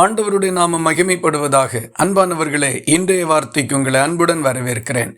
ஆண்டவருடைய நாமம் மகிமைப்படுவதாக. அன்பானவர்களே, இன்றைய வார்த்தைக்கு உங்களை அன்புடன் வரவேற்கிறேன்.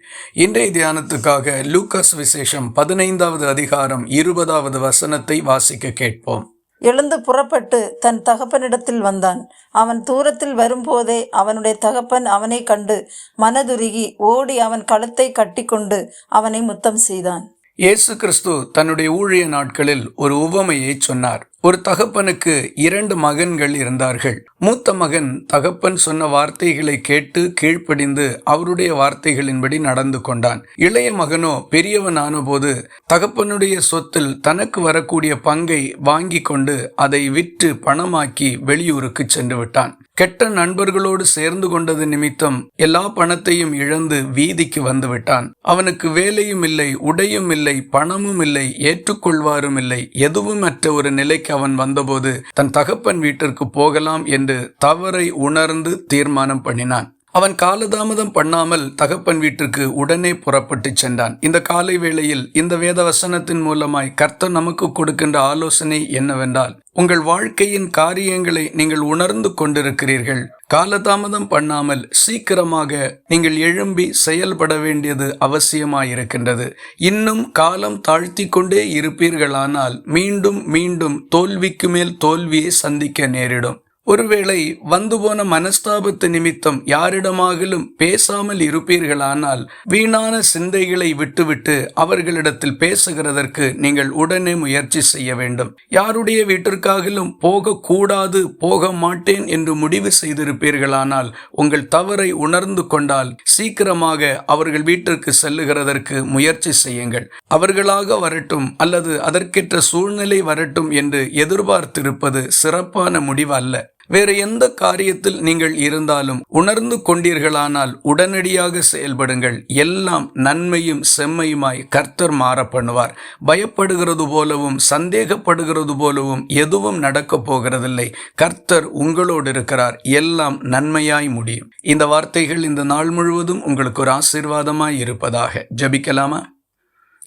இன்றைய தியானத்துக்காக லூக்காஸ் விசேஷம் 15வது அதிகாரம் 20வது வசனத்தை வாசிக்க கேட்போம். எழுந்து புறப்பட்டு தன் தகப்பனிடத்தில் வந்தான். அவன் தூரத்தில் வரும்போதே அவனுடைய தகப்பன் அவனை கண்டு மனதுருகி ஓடி அவன் கழுத்தை கட்டிக்கொண்டு அவனை முத்தம் செய்தான். இயேசு கிறிஸ்து தன்னுடைய ஊழிய நாட்களில் ஒரு உவமையை சொன்னார். ஒரு தகப்பனுக்கு 2 மகன்கள் இருந்தார்கள். மூத்த மகன் தகப்பன் சொன்ன வார்த்தைகளை கேட்டு கீழ்ப்படிந்து அவருடைய வார்த்தைகளின்படி நடந்து கொண்டான். இளைய மகனோ பெரியவனான போது தகப்பனுடைய சொத்தில் தனக்கு வரக்கூடிய பங்கை வாங்கி கொண்டு அதை விற்று பணமாக்கி வெளியூருக்கு சென்று விட்டான். கெட்ட நண்பர்களோடு சேர்ந்து கொண்டது நிமித்தம் எல்லா பணத்தையும் இழந்து வீதிக்கு வந்து விட்டான். அவனுக்கு வேலையும் இல்லை, உடையும் இல்லை, பணமும் இல்லை, ஏற்றுக்கொள்வாரும் இல்லை. எதுவுமற்ற ஒரு நிலைக்கு அவன் வந்தபோது தன் தகப்பன் வீட்டிற்கு போகலாம் என்று தவறை உணர்ந்து தீர்மானம் பண்ணினான். அவன் காலதாமதம் பண்ணாமல் தகப்பன் வீட்டிற்கு உடனே புறப்பட்டு சென்றான். இந்த காலை வேளையில் இந்த வேத வசனத்தின் மூலமாய் கர்த்தர் நமக்கு கொடுக்கின்ற ஆலோசனை என்னவென்றால், உங்கள் வாழ்க்கையின் காரியங்களை நீங்கள் உணர்ந்து கொண்டிருக்கிறீர்கள். காலதாமதம் பண்ணாமல் சீக்கிரமாக நீங்கள் எழும்பி செயல்பட வேண்டியது அவசியமாயிருக்கின்றது. இன்னும் காலம் தாழ்த்தி கொண்டே இருப்பீர்களானால் மீண்டும் மீண்டும் தோல்விக்கு மேல் தோல்வியை சந்திக்க நேரிடும். ஒருவேளை வந்து போன மனஸ்தாபத்து நிமித்தம் யாரிடமாகிலும் பேசாமல் இருப்பீர்களானால் வீணான சிந்தைகளை விட்டுவிட்டு அவர்களிடத்தில் பேசுகிறதற்கு நீங்கள் உடனே முயற்சி செய்ய வேண்டும். யாருடைய வீட்டிற்காகிலும் போகக்கூடாது, போக மாட்டேன் என்று முடிவு செய்திருப்பீர்களானால் உங்கள் தவறை உணர்ந்து கொண்டால் சீக்கிரமாக அவர்கள் வீட்டிற்கு செல்லுகிறதற்கு முயற்சி செய்யுங்கள். அவர்களாக வரட்டும் அல்லது அதற்கேற்ற சூழ்நிலை வரட்டும் என்று எதிர்பார்த்திருப்பது சிறப்பான முடிவு அல்ல. வேறு எந்த காரியத்தில் நீங்கள் இருந்தாலும் உணர்ந்து கொண்டீர்களானால் உடனடியாக செயல்படுங்கள். எல்லாம் நன்மையும் செம்மையுமாய் கர்த்தர் மாற பண்ணுவார். பயப்படுகிறது போலவும் சந்தேகப்படுகிறது போலவும் எதுவும் நடக்கப் போகிறதில்லை. கர்த்தர் உங்களோடு இருக்கிறார். எல்லாம் நன்மையாய் முடியும். இந்த வார்த்தைகள் இந்த நாள் முழுவதும் உங்களுக்கு ஒரு ஆசீர்வாதமாய் இருப்பதாக. ஜெபிக்கலாமா?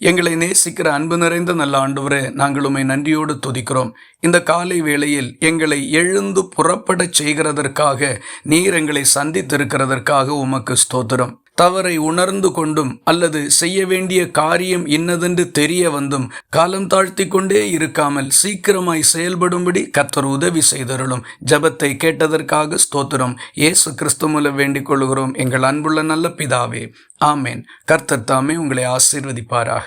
எங்களை நேசிக்கிற அன்பு நிறைந்த நல்ல ஆண்டவரே, நாங்கள் உம்மை நன்றியோடு துதிக்கிறோம். இந்த காலை வேளையில் எங்களை எழுந்து புறப்படச் செய்கிறதற்காக, நீர் எங்களை சந்தித்திருக்கிறதற்காக உமக்கு ஸ்தோத்திரம். தவறை உணர்ந்து கொண்டும் அல்லது செய்ய வேண்டிய காரியம் இன்னதென்று தெரிய வந்தும் காலம் தாழ்த்தி கொண்டே இருக்காமல் சீக்கிரமாய் செயல்படும்படி கர்த்தர் உதவி செய்தருளும். ஜெபத்தை கேட்டதற்காக ஸ்தோத்திரம். இயேசு கிறிஸ்து மூலம் வேண்டிக் கொள்கிறோம் எங்கள் அன்புள்ள நல்ல பிதாவே, ஆமேன். கர்த்தர் தாமே உங்களை ஆசீர்வதிப்பாராக.